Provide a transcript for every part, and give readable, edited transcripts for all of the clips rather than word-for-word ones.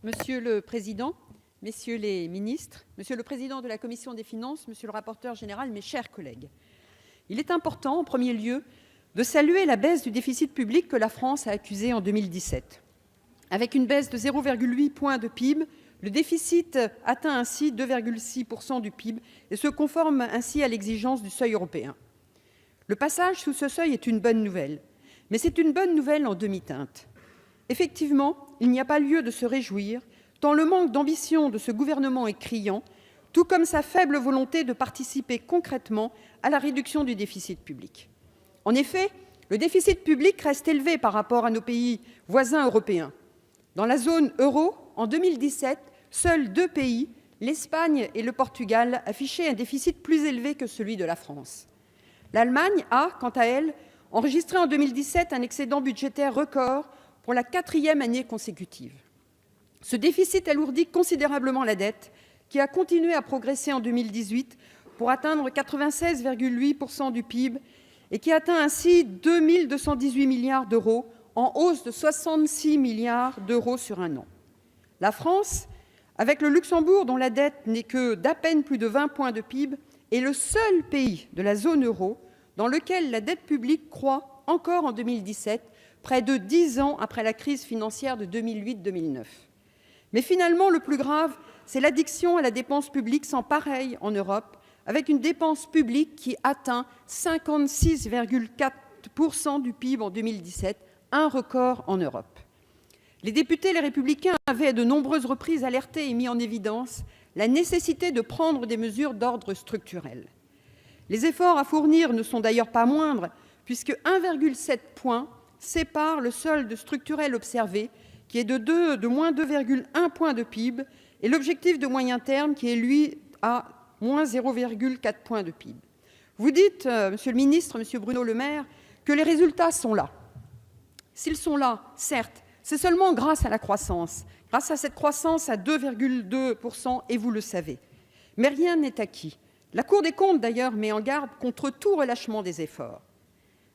Monsieur le Président, Messieurs les ministres, Monsieur le Président de la Commission des finances, Monsieur le rapporteur général, mes chers collègues, il est important, en premier lieu, de saluer la baisse du déficit public que la France a accusée en 2017. Avec une baisse de 0,8 points de PIB, le déficit atteint ainsi 2,6% du PIB et se conforme ainsi à l'exigence du seuil européen. Le passage sous ce seuil est une bonne nouvelle, mais c'est une bonne nouvelle en demi-teinte. Effectivement, il n'y a pas lieu de se réjouir, tant le manque d'ambition de ce gouvernement est criant, tout comme sa faible volonté de participer concrètement à la réduction du déficit public. En effet, le déficit public reste élevé par rapport à nos pays voisins européens. Dans la zone euro, en 2017, seuls 2 pays, l'Espagne et le Portugal, affichaient un déficit plus élevé que celui de la France. L'Allemagne a, quant à elle, enregistré en 2017 un excédent budgétaire record pour la 4e année consécutive. Ce déficit alourdit considérablement la dette, qui a continué à progresser en 2018 pour atteindre 96,8% du PIB et qui atteint ainsi 2 218 milliards d'euros, en hausse de 66 milliards d'euros sur un an. La France, avec le Luxembourg dont la dette n'est que d'à peine plus de 20 points de PIB, est le seul pays de la zone euro dans lequel la dette publique croît encore en 2017, près de 10 ans après la crise financière de 2008-2009. Mais finalement, le plus grave, c'est l'addiction à la dépense publique sans pareil en Europe, avec une dépense publique qui atteint 56,4% du PIB en 2017, un record en Europe. Les députés Les Républicains avaient à de nombreuses reprises alerté et mis en évidence la nécessité de prendre des mesures d'ordre structurel. Les efforts à fournir ne sont d'ailleurs pas moindres, puisque 1,7 point sépare le solde structurel observé, qui est de moins 2,1 points de PIB, et l'objectif de moyen terme, qui est, lui, à moins 0,4 points de PIB. Vous dites, Monsieur le ministre, Monsieur Bruno Le Maire, que les résultats sont là. S'ils sont là, certes, c'est seulement grâce à la croissance, grâce à cette croissance à 2,2%, et vous le savez. Mais rien n'est acquis. La Cour des comptes, d'ailleurs, met en garde contre tout relâchement des efforts.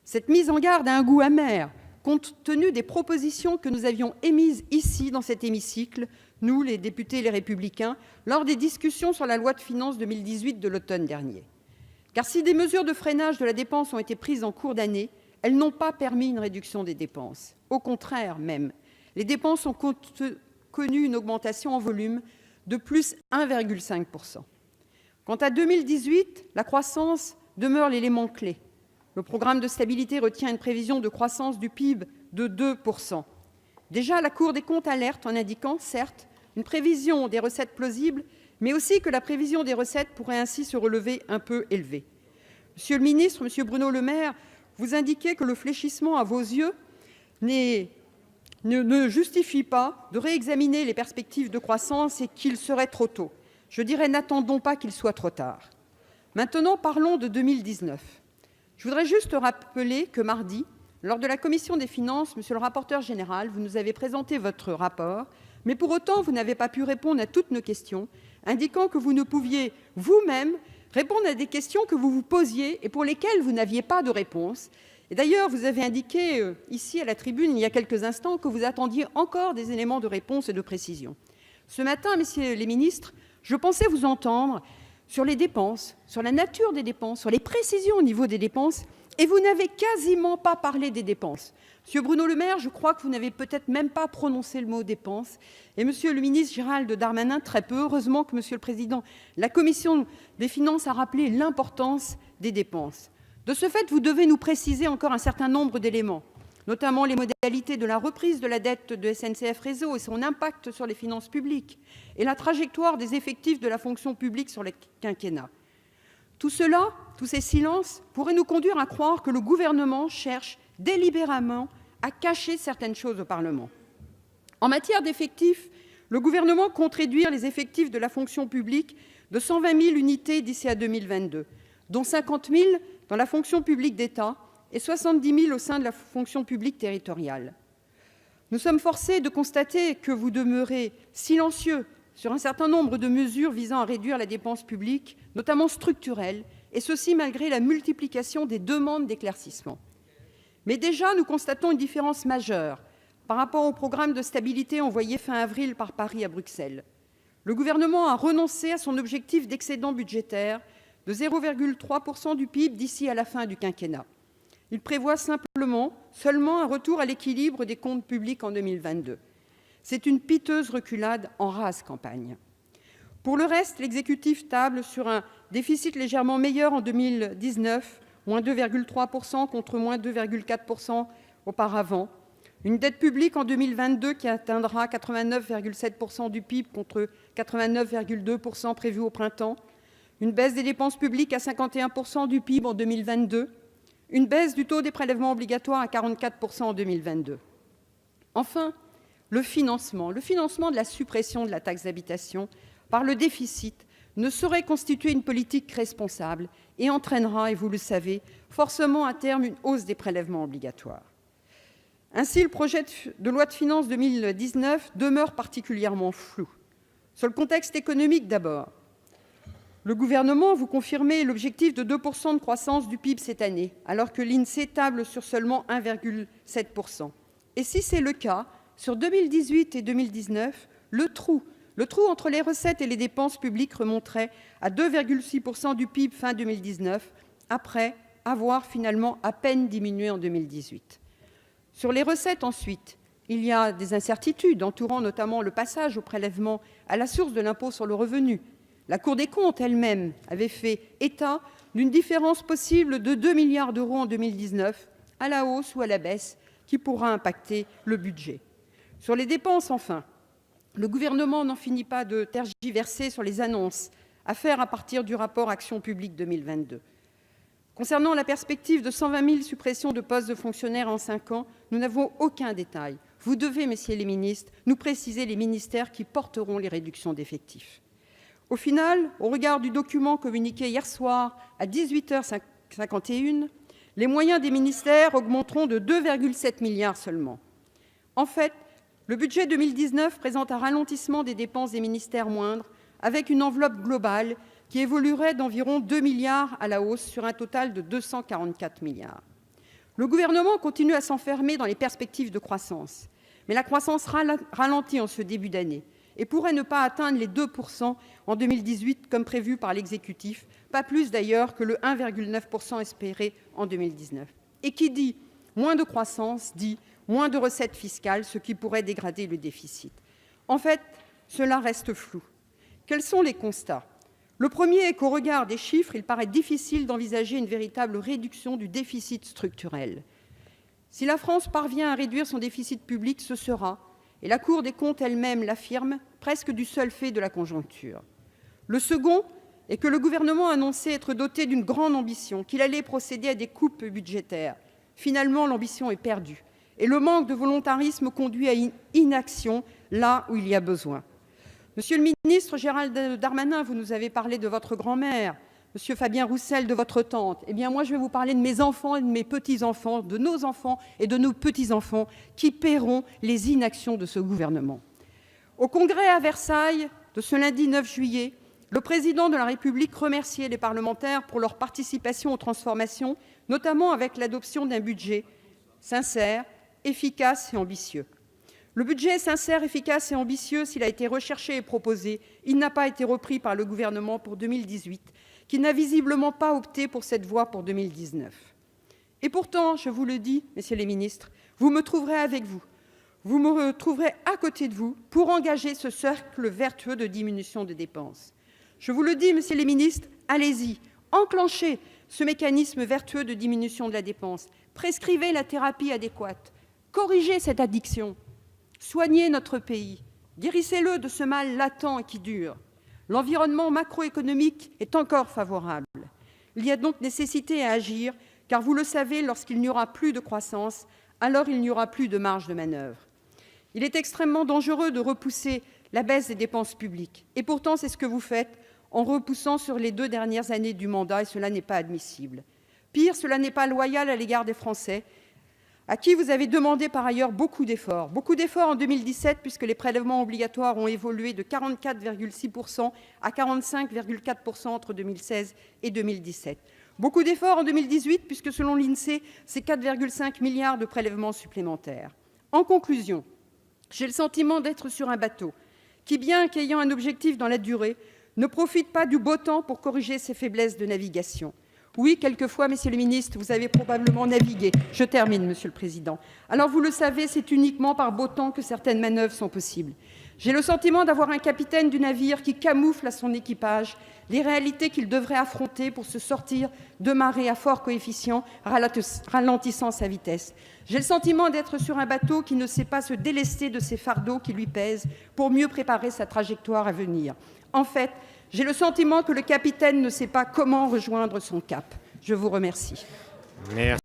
Cette mise en garde a un goût amer, compte tenu des propositions que nous avions émises ici, dans cet hémicycle, nous, les députés Les Républicains, lors des discussions sur la loi de finances 2018 de l'automne dernier. Car si des mesures de freinage de la dépense ont été prises en cours d'année, elles n'ont pas permis une réduction des dépenses. Au contraire même, les dépenses ont connu une augmentation en volume de plus 1,5%. Quant à 2018, la croissance demeure l'élément clé. Le programme de stabilité retient une prévision de croissance du PIB de 2%. Déjà, la Cour des comptes alerte en indiquant, certes, une prévision des recettes plausible, mais aussi que la prévision des recettes pourrait ainsi se relever un peu élevée. Monsieur le ministre, Monsieur Bruno Le Maire, vous indiquez que le fléchissement à vos yeux ne justifie pas de réexaminer les perspectives de croissance et qu'il serait trop tôt. Je dirais, n'attendons pas qu'il soit trop tard. Maintenant, parlons de 2019. Je voudrais juste rappeler que mardi, lors de la commission des finances, Monsieur le rapporteur général, vous nous avez présenté votre rapport, mais pour autant, vous n'avez pas pu répondre à toutes nos questions, indiquant que vous ne pouviez vous-même répondre à des questions que vous vous posiez et pour lesquelles vous n'aviez pas de réponse. Et d'ailleurs, vous avez indiqué ici à la tribune, il y a quelques instants, que vous attendiez encore des éléments de réponse et de précision. Ce matin, messieurs les ministres, je pensais vous entendre sur les dépenses, sur la nature des dépenses, sur les précisions au niveau des dépenses, et vous n'avez quasiment pas parlé des dépenses. Monsieur Bruno Le Maire, je crois que vous n'avez peut-être même pas prononcé le mot dépenses. Et Monsieur le ministre Gérald Darmanin, très peu. Heureusement que Monsieur le Président, la Commission des finances a rappelé l'importance des dépenses. De ce fait, vous devez nous préciser encore un certain nombre d'éléments, notamment les modalités de la reprise de la dette de SNCF Réseau et son impact sur les finances publiques, et la trajectoire des effectifs de la fonction publique sur le quinquennat. Tout cela, tous ces silences, pourraient nous conduire à croire que le gouvernement cherche délibérément à cacher certaines choses au Parlement. En matière d'effectifs, le gouvernement compte réduire les effectifs de la fonction publique de 120 000 unités d'ici à 2022, dont 50 000 dans la fonction publique d'État et 70 000 au sein de la fonction publique territoriale. Nous sommes forcés de constater que vous demeurez silencieux sur un certain nombre de mesures visant à réduire la dépense publique, notamment structurelle, et ceci malgré la multiplication des demandes d'éclaircissement. Mais déjà, nous constatons une différence majeure par rapport au programme de stabilité envoyé fin avril par Paris à Bruxelles. Le gouvernement a renoncé à son objectif d'excédent budgétaire de 0,3% du PIB d'ici à la fin du quinquennat. Il prévoit seulement un retour à l'équilibre des comptes publics en 2022. C'est une piteuse reculade en rase campagne. Pour le reste, l'exécutif table sur un déficit légèrement meilleur en 2019, moins 2,3% contre moins 2,4% auparavant. Une dette publique en 2022 qui atteindra 89,7% du PIB contre 89,2% prévu au printemps. Une baisse des dépenses publiques à 51% du PIB en 2022. Une baisse du taux des prélèvements obligatoires à 44% en 2022. Enfin, le financement de la suppression de la taxe d'habitation par le déficit ne saurait constituer une politique responsable et entraînera, et vous le savez, forcément à terme une hausse des prélèvements obligatoires. Ainsi, le projet de loi de finances 2019 demeure particulièrement flou. Sur le contexte économique d'abord, le gouvernement, vous confirmez l'objectif de 2% de croissance du PIB cette année, alors que l'INSEE table sur seulement 1,7%. Et si c'est le cas, sur 2018 et 2019, le trou entre les recettes et les dépenses publiques remonterait à 2,6% du PIB fin 2019, après avoir finalement à peine diminué en 2018. Sur les recettes ensuite, il y a des incertitudes entourant notamment le passage au prélèvement à la source de l'impôt sur le revenu. La Cour des comptes elle-même avait fait état d'une différence possible de 2 milliards d'euros en 2019, à la hausse ou à la baisse, qui pourra impacter le budget. Sur les dépenses, enfin, le gouvernement n'en finit pas de tergiverser sur les annonces à faire à partir du rapport Action publique 2022. Concernant la perspective de 120 000 suppressions de postes de fonctionnaires en 5 ans, nous n'avons aucun détail. Vous devez, messieurs les ministres, nous préciser les ministères qui porteront les réductions d'effectifs. Au final, au regard du document communiqué hier soir à 18h51, les moyens des ministères augmenteront de 2,7 milliards seulement. En fait, le budget 2019 présente un ralentissement des dépenses des ministères moindres, avec une enveloppe globale qui évoluerait d'environ 2 milliards à la hausse sur un total de 244 milliards. Le gouvernement continue à s'enfermer dans les perspectives de croissance, mais la croissance ralentit en ce début d'année et pourrait ne pas atteindre les 2% en 2018 comme prévu par l'exécutif, pas plus d'ailleurs que le 1,9% espéré en 2019. Et qui dit moins de croissance dit moins de recettes fiscales, ce qui pourrait dégrader le déficit. En fait, cela reste flou. Quels sont les constats ? Le premier est qu'au regard des chiffres, il paraît difficile d'envisager une véritable réduction du déficit structurel. Si la France parvient à réduire son déficit public, ce sera, et la Cour des comptes elle-même l'affirme, presque du seul fait de la conjoncture. Le second est que le gouvernement a annoncé être doté d'une grande ambition, qu'il allait procéder à des coupes budgétaires. Finalement, l'ambition est perdue, et le manque de volontarisme conduit à une inaction là où il y a besoin. Monsieur le ministre Gérald Darmanin, vous nous avez parlé de votre grand-mère, monsieur Fabien Roussel de votre tante. Eh bien, moi, je vais vous parler de mes enfants et de mes petits-enfants, de nos enfants et de nos petits-enfants qui paieront les inactions de ce gouvernement. Au congrès à Versailles de ce lundi 9 juillet, le président de la République remerciait les parlementaires pour leur participation aux transformations, notamment avec l'adoption d'un budget sincère, efficace et ambitieux. Le budget est sincère, efficace et ambitieux s'il a été recherché et proposé. Il n'a pas été repris par le gouvernement pour 2018, qui n'a visiblement pas opté pour cette voie pour 2019. Et pourtant, je vous le dis, messieurs les ministres, vous me trouverez avec vous. Vous me trouverez à côté de vous pour engager ce cercle vertueux de diminution des dépenses. Je vous le dis, messieurs les ministres, allez-y, enclenchez ce mécanisme vertueux de diminution de la dépense. Prescrivez la thérapie adéquate. Corrigez cette addiction. Soignez notre pays, guérissez-le de ce mal latent et qui dure. L'environnement macroéconomique est encore favorable. Il y a donc nécessité à agir, car vous le savez, lorsqu'il n'y aura plus de croissance, alors il n'y aura plus de marge de manœuvre. Il est extrêmement dangereux de repousser la baisse des dépenses publiques. Et pourtant, c'est ce que vous faites en repoussant sur les 2 dernières années du mandat, et cela n'est pas admissible. Pire, cela n'est pas loyal à l'égard des Français, à qui vous avez demandé par ailleurs beaucoup d'efforts. Beaucoup d'efforts en 2017, puisque les prélèvements obligatoires ont évolué de 44,6% à 45,4% entre 2016 et 2017. Beaucoup d'efforts en 2018, puisque selon l'INSEE, c'est 4,5 milliards de prélèvements supplémentaires. En conclusion, j'ai le sentiment d'être sur un bateau qui, bien qu'ayant un objectif dans la durée, ne profite pas du beau temps pour corriger ses faiblesses de navigation. Oui, quelquefois, messieurs les ministres, vous avez probablement navigué. Je termine, monsieur le président. Alors, vous le savez, c'est uniquement par beau temps que certaines manœuvres sont possibles. J'ai le sentiment d'avoir un capitaine du navire qui camoufle à son équipage les réalités qu'il devrait affronter pour se sortir de marées à fort coefficient, ralentissant sa vitesse. J'ai le sentiment d'être sur un bateau qui ne sait pas se délester de ses fardeaux qui lui pèsent pour mieux préparer sa trajectoire à venir. En fait, j'ai le sentiment que le capitaine ne sait pas comment rejoindre son cap. Je vous remercie. Merci.